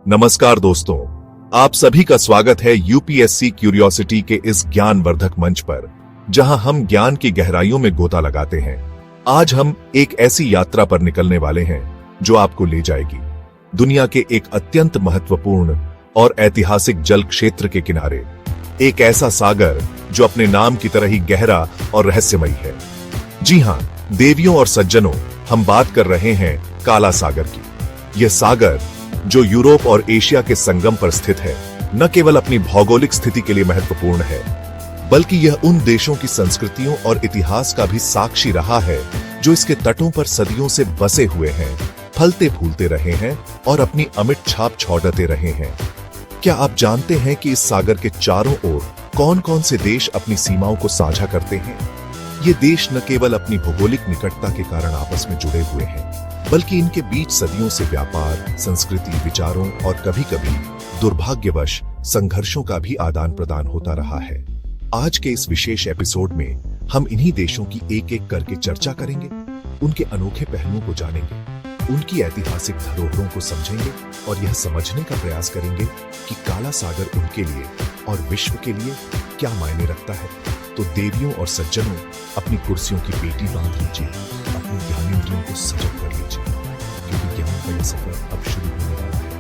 नमस्कार दोस्तों, आप सभी का स्वागत है यूपीएससी क्यूरियोसिटी के इस ज्ञानवर्धक मंच पर, जहां हम ज्ञान की गहराइयों में गोता लगाते हैं। आज हम एक ऐसी यात्रा पर निकलने वाले हैं जो आपको ले जाएगी दुनिया के एक अत्यंत महत्वपूर्ण और ऐतिहासिक जल क्षेत्र के किनारे, एक ऐसा सागर जो अपने नाम की तरह ही गहरा और रहस्यमयी है। जी हां, देवियों और सज्जनों, हम बात कर रहे हैं काला सागर की। यह सागर जो यूरोप और एशिया के संगम पर स्थित है, न केवल अपनी भौगोलिक स्थिति के लिए महत्वपूर्ण है, बल्कि यह उन देशों की संस्कृतियों और इतिहास का भी साक्षी रहा है जो इसके तटों पर सदियों से बसे हुए हैं, फलते फूलते रहे हैं और अपनी अमिट छाप छोड़ते रहे हैं। क्या आप जानते हैं कि इस सागर के चारों ओर कौन कौन से देश अपनी सीमाओं को साझा करते हैं? ये देश न केवल अपनी भौगोलिक निकटता के कारण आपस में जुड़े हुए हैं, बल्कि इनके बीच सदियों से व्यापार, संस्कृति, विचारों और कभी-कभी दुर्भाग्यवश संघर्षों का भी आदान प्रदान होता रहा है। आज के इस विशेष एपिसोड में हम इन्हीं देशों की एक एक करके चर्चा करेंगे, उनके अनोखे पहलुओं को जानेंगे, उनकी ऐतिहासिक धरोहरों को समझेंगे और यह समझने का प्रयास करेंगे कि काला सागर उनके लिए और विश्व के लिए क्या मायने रखता है। तो देवियों और सज्जनों, अपनी कुर्सियों की पेटी बांध लीजिए, अपने ज्ञानेंद्रियों को सजग कर लीजिए, क्योंकि ज्ञान का यह सफर अब शुरू होने वाला है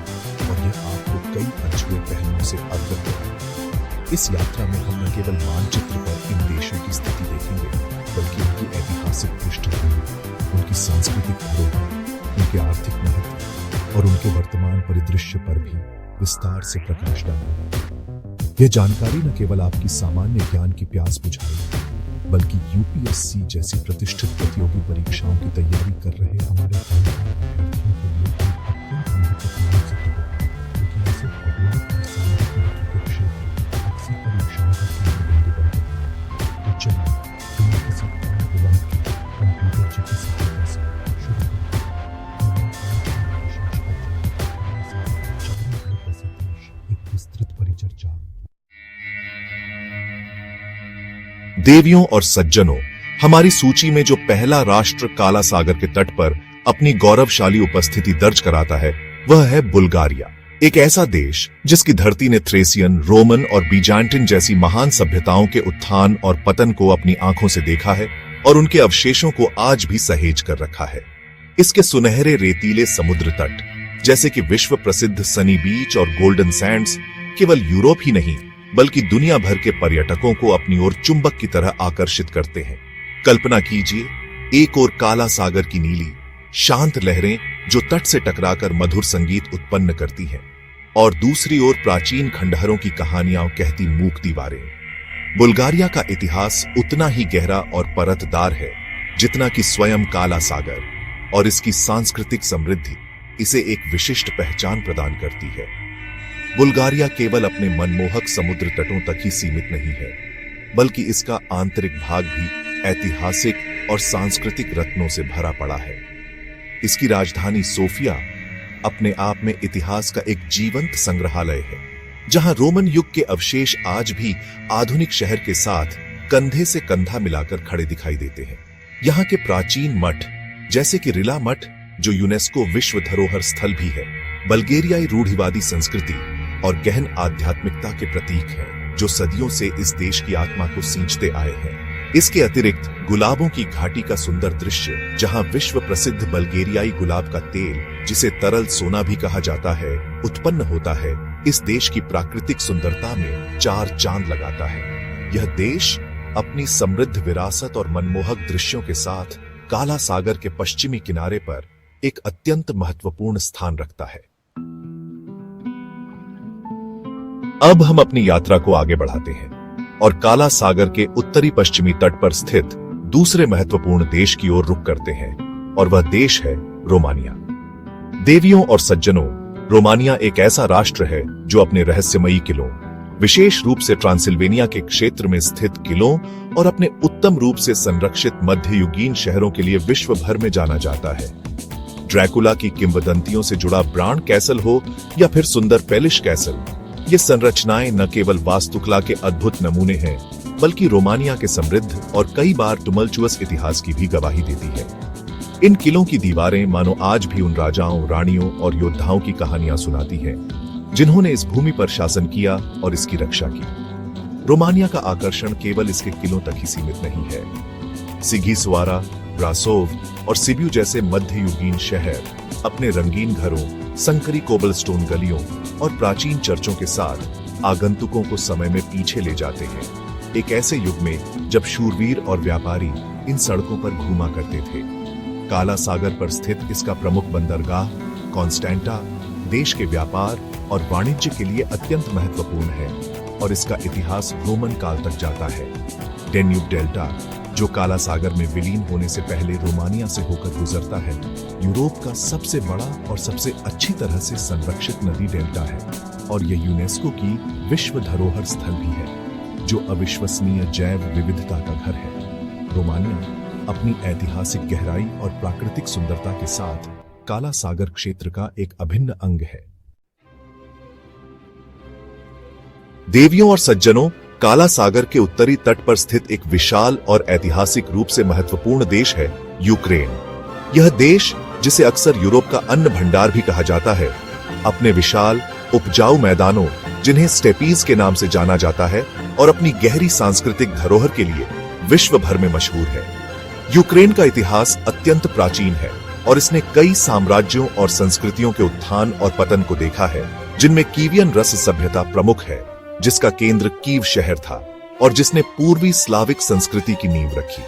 और यह आपको कई अनछुए पहलुओं से अवगत कराएगा। इस यात्रा में हम न केवल मानचित्र पर इन देशों की स्थिति देखेंगे, बल्कि उनकी ऐतिहासिक पृष्ठभूमि, उनकी सांस्कृतिक धरोहर, उनके आर्थिक महत्व और उनके वर्तमान परिदृश्य पर भी विस्तार से प्रकाश डालेंगे। यह जानकारी न केवल आपकी सामान्य ज्ञान की प्यास बुझाएगी, बल्कि यूपीएससी जैसी प्रतिष्ठित प्रतियोगी परीक्षाओं की तैयारी कर रहे हमारे अभ्यर्थियों के लिए अत्यंत महत्वपूर्ण सिद्ध होगा, क्योंकि ऐसे भौगोलिक और सामाजिक महत्व के क्षेत्र अक्सर परीक्षाओं का केंद्र बिंदु बनते हैं। तो चलिए बिना किसी और विलंब के कंप्यूटर जी की सहायता से शुरू करते हैं एक विस्तृत परिचर्चा। देवियों और सज्जनों, हमारी सूची में जो पहला राष्ट्र काला सागर के तट पर अपनी गौरवशाली उपस्थिति दर्ज कराता है, वह है बुल्गारिया। एक ऐसा देश जिसकी धरती ने थ्रेसियन, रोमन और बीजांटिन जैसी महान सभ्यताओं के उत्थान और पतन को अपनी आंखों से देखा है और उनके अवशेषों को आज भी सहेज कर रखा है। इसके सुनहरे रेतीले समुद्र तट, जैसे कि विश्व प्रसिद्ध सनी बीच और गोल्डन सैंड्स, केवल यूरोप ही नहीं बल्कि दुनिया भर के पर्यटकों को अपनी ओर चुंबक की तरह आकर्षित करते हैं। कल्पना कीजिए, एक ओर काला सागर की नीली शांत लहरें जो तट से टकराकर मधुर संगीत उत्पन्न करती हैं, और दूसरी ओर प्राचीन खंडहरों की कहानियां कहती मूक दीवारें। बुल्गारिया का इतिहास उतना ही गहरा और परतदार है जितना कि स्वयं काला सागर, और इसकी सांस्कृतिक समृद्धि इसे एक विशिष्ट पहचान प्रदान करती है। बुल्गारिया केवल अपने मनमोहक समुद्र तटों तक ही सीमित नहीं है, बल्कि इसका आंतरिक भाग भी ऐतिहासिक और सांस्कृतिक रत्नों से भरा पड़ा है। इसकी राजधानी सोफिया अपने आप में इतिहास का एक जीवंत संग्रहालय है, जहां रोमन युग के अवशेष आज भी आधुनिक शहर के साथ कंधे से कंधा मिलाकर खड़े दिखाई देते हैं। यहाँ के प्राचीन मठ, जैसे कि रिला मठ, जो यूनेस्को विश्व धरोहर स्थल भी है, बल्गेरियाई रूढ़िवादी संस्कृति और गहन आध्यात्मिकता के प्रतीक हैं, जो सदियों से इस देश की आत्मा को सींचते आए हैं। इसके अतिरिक्त गुलाबों की घाटी का सुंदर दृश्य, जहां विश्व प्रसिद्ध बल्गेरियाई गुलाब का तेल, जिसे तरल सोना भी कहा जाता है, उत्पन्न होता है, इस देश की प्राकृतिक सुंदरता में चार चांद लगाता है। यह देश अपनी समृद्ध विरासत और मनमोहक दृश्यों के साथ काला सागर के पश्चिमी किनारे पर एक अत्यंत महत्वपूर्ण स्थान रखता है। अब हम अपनी यात्रा को आगे बढ़ाते हैं और काला सागर के उत्तरी पश्चिमी तट पर स्थित दूसरे महत्वपूर्ण देश की ओर रुख करते हैं, और वह देश है रोमानिया। देवियों और सज्जनों, रोमानिया एक ऐसा राष्ट्र है जो अपने रहस्यमयी किलों, विशेष रूप से ट्रांसिल्वेनिया के क्षेत्र में स्थित किलों और अपने उत्तम रूप से संरक्षित मध्ययुगीन शहरों के लिए विश्व भर में जाना जाता है। ड्रैकुला की किंवदंतियों से जुड़ा ब्रांड कैसल हो या फिर सुंदर पेलिश कैसल, ये संरचनाएं न केवल वास्तुकला के अद्भुत नमूने हैं, बल्कि रोमानिया के समृद्ध और कई बार टुमल्चुअस इतिहास की भी गवाही देती है। इन किलों की दीवारें मानो आज भी उन राजाओं, रानियों और योद्धाओं की कहानियां सुनाती हैं, जिन्होंने इस भूमि पर शासन किया और इसकी रक्षा की। रोमानिया का आकर्षण केवल इसके किलों तक ही सीमित नहीं है। सिगिसवारा, ब्रासोव और सिबियू जैसे मध्ययुगीन शहर अपने रंगीन घरों, संकरी कोबलस्टोन गलियों और प्राचीन चर्चों के साथ आगंतुकों को समय में पीछे ले जाते हैं। एक ऐसे युग में जब शूरवीर और व्यापारी इन सड़कों पर घूमा करते थे। काला सागर पर स्थित इसका प्रमुख बंदरगाह कॉन्स्टेंटा देश के व्यापार और वाणिज्य के लिए अत्यंत महत्वपूर्ण है और इसका इतिहास रोमन काल तक जाता है। डेन्यूब डेल्टा, जो काला सागर में विलीन होने से पहले रोमानिया से होकर गुजरता है, यूरोप का सबसे बड़ा और सबसे अच्छी तरह से संरक्षित नदी डेल्टा है और यह यूनेस्को की विश्व धरोहर स्थल भी है, जो अविश्वसनीय जैव विविधता का घर है। रोमानिया अपनी ऐतिहासिक गहराई और प्राकृतिक सुंदरता के साथ काला सागर क्षेत्र का एक अभिन्न अंग है। देवियों और सज्जनों, काला सागर के उत्तरी तट पर स्थित एक विशाल और ऐतिहासिक रूप से महत्वपूर्ण देश है यूक्रेन। यह देश, जिसे अक्सर यूरोप का अन्न भंडार भी कहा जाता है, अपने विशाल उपजाऊ मैदानों, जिन्हें स्टेपीज के नाम से जाना जाता है, और अपनी गहरी सांस्कृतिक धरोहर के लिए विश्व भर में मशहूर है। यूक्रेन का इतिहास अत्यंत प्राचीन है और इसने कई साम्राज्यों और संस्कृतियों के उत्थान और पतन को देखा है, जिनमें कीवियन रस सभ्यता प्रमुख है, जिसका केंद्र कीव शहर था और जिसने पूर्वी स्लाविक संस्कृति की नींव रखी।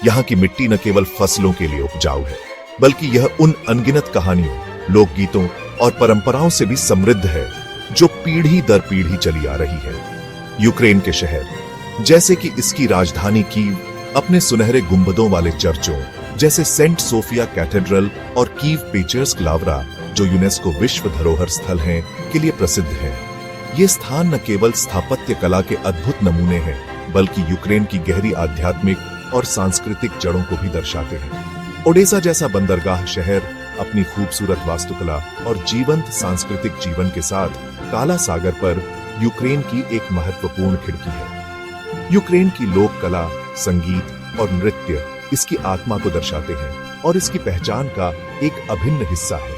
यहाँ की मिट्टी न केवल फसलों के लिए उपजाऊ है, बल्कि यह उन अनगिनत कहानियों, लोकगीतों और परंपराओं से भी समृद्ध है, जो पीढ़ी दर पीढ़ी चली आ रही है। यूक्रेन के शहर, जैसे कि इसकी राजधानी कीव, अपने सुनहरे गुंबदों वाले चर्चों जैसे सेंट सोफिया कैथेड्रल और कीव पेचर्स्क लावरा, जो यूनेस्को विश्व धरोहर स्थल हैं, के लिए प्रसिद्ध है। ये स्थान न केवल स्थापत्य कला के अद्भुत नमूने हैं, बल्कि यूक्रेन की गहरी आध्यात्मिक और सांस्कृतिक जड़ों को भी दर्शाते हैं। ओडेसा जैसा बंदरगाह शहर अपनी खूबसूरत वास्तुकला और जीवंत सांस्कृतिक जीवन के साथ काला सागर पर यूक्रेन की एक महत्वपूर्ण खिड़की है। यूक्रेन की लोक कला, संगीत और नृत्य इसकी आत्मा को दर्शाते हैं और इसकी पहचान का एक अभिन्न हिस्सा है।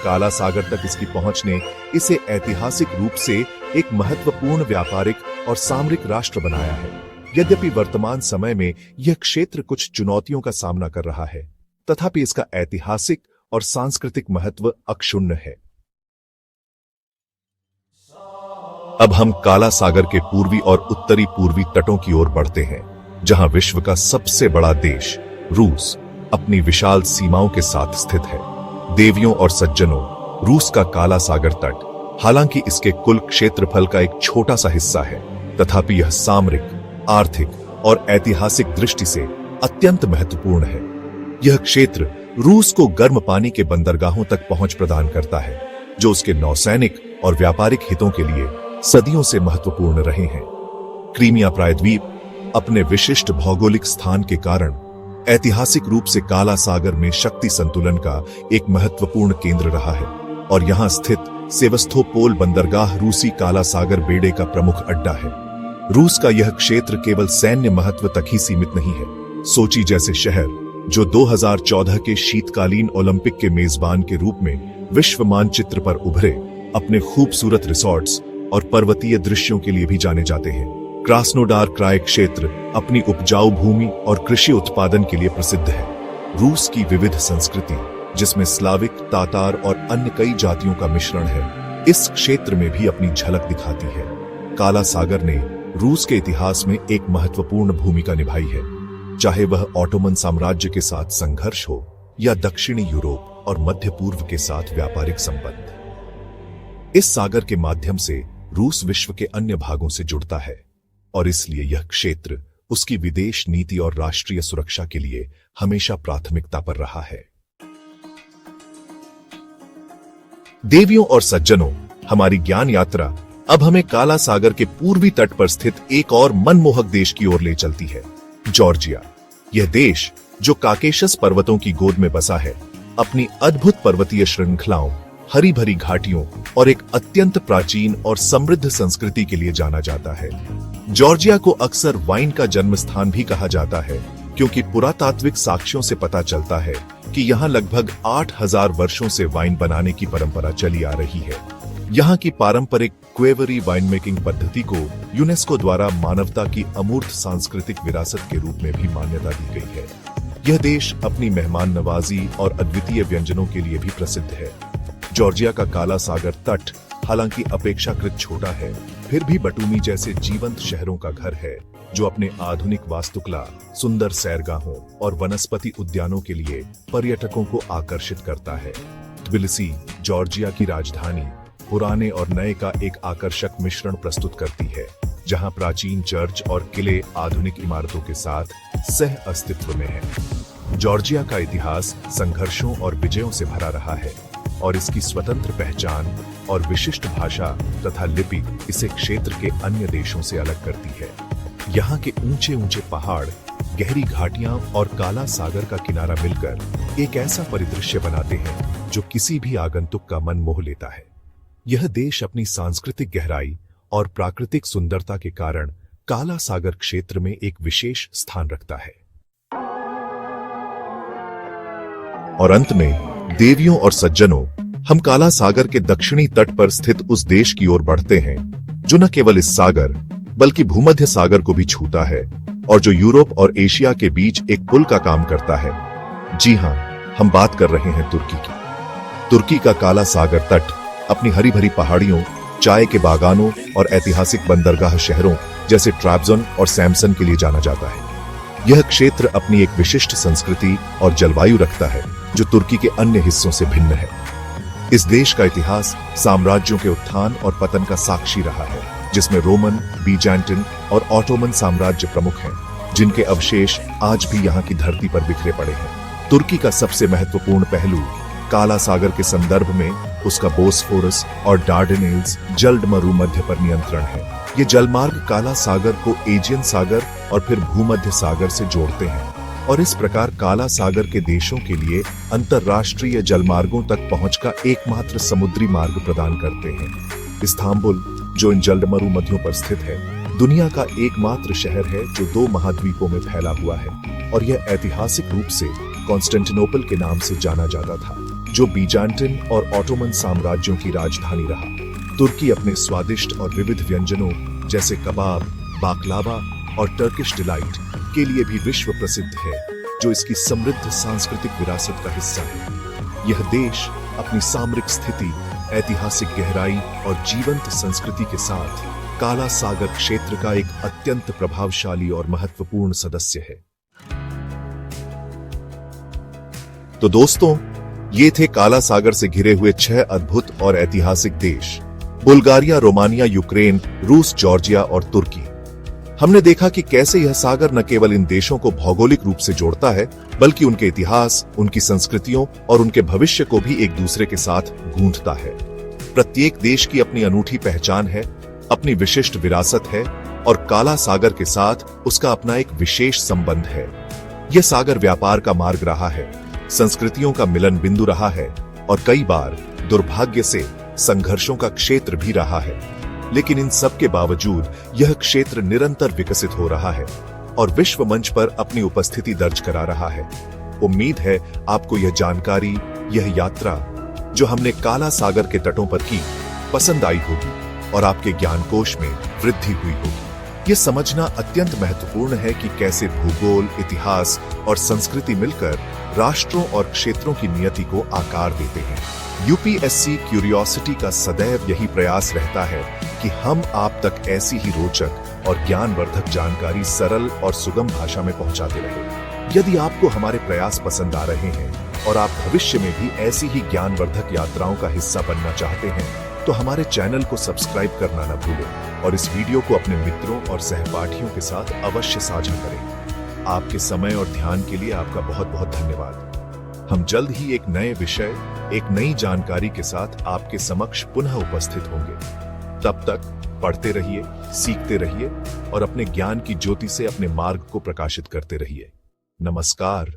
काला सागर तक इसकी पहुंच ने इसे ऐतिहासिक रूप से एक महत्वपूर्ण व्यापारिक और सामरिक राष्ट्र बनाया है। यद्यपि वर्तमान समय में यह क्षेत्र कुछ चुनौतियों का सामना कर रहा है, तथापि इसका ऐतिहासिक और सांस्कृतिक महत्व अक्षुण्ण है। अब हम काला सागर के पूर्वी और उत्तरी पूर्वी तटों की ओर बढ़ते हैं, जहां विश्व का सबसे बड़ा देश रूस अपनी विशाल सीमाओं के साथ स्थित है। देवियों और सज्जनों, रूस का काला सागर तट, हालांकि इसके कुल क्षेत्रफल का एक छोटा सा हिस्सा है, तथापि यह सामरिक, आर्थिक और ऐतिहासिक दृष्टि से अत्यंत महत्वपूर्ण है। यह क्षेत्र रूस को गर्म पानी के बंदरगाहों तक पहुंच प्रदान करता है, जो उसके नौसैनिक और व्यापारिक हितों के लिए सदियों से महत्वपूर्ण रहे हैं। क्रीमिया प्रायद्वीप अपने विशिष्ट भौगोलिक स्थान के कारण ऐतिहासिक रूप से काला सागर में शक्ति संतुलन का एक महत्वपूर्ण केंद्र रहा है, और यहां स्थित सेवस्तोपोल बंदरगाह रूसी काला सागर बेड़े का प्रमुख अड्डा है। रूस का यह क्षेत्र केवल सैन्य महत्व तक ही सीमित नहीं है। सोची जैसे शहर, जो 2014 के शीतकालीन ओलंपिक के मेजबान के रूप में विश्व मानचित्र पर उभरे, अपने खूबसूरत रिसोर्ट्स और पर्वतीय दृश्यों के लिए भी जाने जाते हैं। क्रास्नोडार क्राय क्षेत्र अपनी उपजाऊ भूमि और कृषि उत्पादन के लिए प्रसिद्ध है। रूस की विविध संस्कृति, जिसमें स्लाविक, तातार और अन्य कई जातियों का मिश्रण है, इस क्षेत्र में भी अपनी झलक दिखाती है। काला सागर ने रूस के इतिहास में एक महत्वपूर्ण भूमिका निभाई है, चाहे वह ऑटोमन साम्राज्य के साथ संघर्ष हो या दक्षिणी यूरोप और मध्य पूर्व के साथ व्यापारिक संबंध। इस सागर के माध्यम से रूस विश्व के अन्य भागों से जुड़ता है, और इसलिए यह क्षेत्र उसकी विदेश नीति और राष्ट्रीय सुरक्षा के लिए हमेशा प्राथमिकता पर रहा है। देवियों और सज्जनों, हमारी ज्ञान यात्रा अब हमें काला सागर के पूर्वी तट पर स्थित एक और मनमोहक देश की ओर ले चलती है, जॉर्जिया। यह देश, जो काकेशस पर्वतों की गोद में बसा है, अपनी अद्भुत पर्वतीय श्रृंखलाओं, हरी भरी घाटियों और एक अत्यंत प्राचीन और समृद्ध संस्कृति के लिए जाना जाता है। जॉर्जिया को अक्सर वाइन का जन्म स्थान भी कहा जाता है, क्योंकि पुरातात्विक साक्ष्यों से पता चलता है कि यहाँ लगभग 8000 वर्षों से वाइन बनाने की परंपरा चली आ रही है। यहाँ की पारंपरिक क्वेवरी वाइन मेकिंग पद्धति को यूनेस्को द्वारा मानवता की अमूर्त सांस्कृतिक विरासत के रूप में भी मान्यता दी गई है। यह देश अपनी मेहमान नवाजी और अद्वितीय व्यंजनों के लिए भी प्रसिद्ध है। जॉर्जिया का काला सागर तट हालांकि अपेक्षाकृत छोटा है, फिर भी बटूमी जैसे जीवंत शहरों का घर है, जो अपने आधुनिक वास्तुकला, सुंदर सैरगाहों और वनस्पति उद्यानों के लिए पर्यटकों को आकर्षित करता है। ट्बिलिसी, जॉर्जिया की राजधानी, पुराने और नए का एक आकर्षक मिश्रण प्रस्तुत करती है, जहां प्राचीन चर्च और किले आधुनिक इमारतों के साथ सह अस्तित्व में है। जॉर्जिया का इतिहास संघर्षों और विजयों से भरा रहा है और इसकी स्वतंत्र पहचान और विशिष्ट भाषा तथा लिपि इसे क्षेत्र के अन्य देशों से अलग करती है। यहाँ के ऊंचे ऊंचे पहाड़, गहरी घाटियां और काला सागर का किनारा मिलकर एक ऐसा परिदृश्य बनाते हैं जो किसी भी आगंतुक का मन मोह लेता है। यह देश अपनी सांस्कृतिक गहराई और प्राकृतिक सुंदरता के कारण काला सागर क्षेत्र में एक विशेष स्थान रखता है। और अंत में देवियों और सज्जनों, हम काला सागर के दक्षिणी तट पर स्थित उस देश की ओर बढ़ते हैं जो न केवल इस सागर बल्कि भूमध्य सागर को भी छूता है और जो यूरोप और एशिया के बीच एक पुल का काम करता है। जी हां, हम बात कर रहे हैं तुर्की की। तुर्की का काला सागर तट अपनी हरी भरी पहाड़ियों, चाय के बागानों और ऐतिहासिक बंदरगाह शहरों जैसे ट्रैब्जोन और सैमसन के लिए जाना जाता है। यह क्षेत्र अपनी एक विशिष्ट संस्कृति और जलवायु रखता है जो तुर्की के अन्य हिस्सों से भिन्न है। इस देश का इतिहास साम्राज्यों के उत्थान और पतन का साक्षी रहा है, जिसमें रोमन, बीजांटिन और ऑटोमन साम्राज्य प्रमुख हैं, जिनके अवशेष आज भी यहाँ की धरती पर बिखरे पड़े हैं। तुर्की का सबसे महत्वपूर्ण पहलू काला सागर के संदर्भ में उसका बोस्फोरस और डार्डेनेल्स जलमरु मध्य पर नियंत्रण है। ये जलमार्ग काला सागर को एजियन सागर और फिर भूमध्य सागर से जोड़ते हैं और इस प्रकार काला सागर के देशों के लिए अंतरराष्ट्रीय जलमार्गों तक पहुंच का एकमात्र समुद्री मार्ग प्रदान करते हैं। इस्तांबुल, जो इन जलमरु मध्यों पर स्थित है, दुनिया का एकमात्र शहर है जो 2 महाद्वीपों में फैला हुआ है और यह ऐतिहासिक रूप से कॉन्स्टेंटिनोपल के नाम से जाना जाता था, जो बीजांटिन और ऑटोमन साम्राज्यों की राजधानी रहा। तुर्की अपने स्वादिष्ट और विविध व्यंजनों जैसे कबाब, बाकलावा और टर्किश डिलाइट के लिए भी विश्व प्रसिद्ध है, जो इसकी समृद्ध सांस्कृतिक विरासत का हिस्सा है। यह देश अपनी सामरिक स्थिति, ऐतिहासिक गहराई और जीवंत संस्कृति के साथ काला सागर क्षेत्र का एक अत्यंत प्रभावशाली और महत्वपूर्ण सदस्य है। तो दोस्तों, ये थे काला सागर से घिरे हुए 6 अद्भुत और ऐतिहासिक देश: बुल्गारिया, रोमानिया, यूक्रेन, रूस, जॉर्जिया और तुर्की। हमने देखा कि कैसे यह सागर न केवल इन देशों को भौगोलिक रूप से जोड़ता है, बल्कि उनके इतिहास, उनकी संस्कृतियों और उनके भविष्य को भी एक दूसरे के साथ गूंथता है। प्रत्येक देश की अपनी अनूठी पहचान है, अपनी विशिष्ट विरासत है और काला सागर के साथ उसका अपना एक विशेष संबंध है। यह सागर व्यापार का मार्ग रहा है, संस्कृतियों का मिलन बिंदु रहा है और कई बार दुर्भाग्य से संघर्षों का क्षेत्र भी रहा है। लेकिन इन सब के बावजूद यह क्षेत्र निरंतर विकसित हो रहा है और विश्व मंच पर अपनी उपस्थिति दर्ज करा रहा है। उम्मीद है आपको यह जानकारी, यह यात्रा जो हमने काला सागर के तटों पर की, पसंद आई होगी और आपके ज्ञानकोश में वृद्धि हुई होगी। यह समझना अत्यंत महत्वपूर्ण है कि कैसे भूगोल, इतिहास और संस्कृति मिलकर राष्ट्रों और क्षेत्रों की नियति को आकार देते हैं। यूपीएससी क्यूरियोसिटी का सदैव यही प्रयास रहता है कि हम आप तक ऐसी ही रोचक और ज्ञानवर्धक जानकारी सरल और सुगम भाषा में पहुंचाते रहें। यदि आपको हमारे प्रयास पसंद आ रहे हैं और आप भविष्य में भी ऐसी ही ज्ञानवर्धक यात्राओं का हिस्सा बनना चाहते हैं, तो हमारे चैनल को सब्सक्राइब करना न भूलें और इस वीडियो को अपने मित्रों और सहपाठियों के साथ अवश्य साझा करें। आपके समय और ध्यान के लिए आपका बहुत बहुत धन्यवाद। हम जल्द ही एक नए विषय, एक नई जानकारी के साथ आपके समक्ष पुनः उपस्थित होंगे। तब तक पढ़ते रहिए, सीखते रहिए और अपने ज्ञान की ज्योति से अपने मार्ग को प्रकाशित करते रहिए। नमस्कार।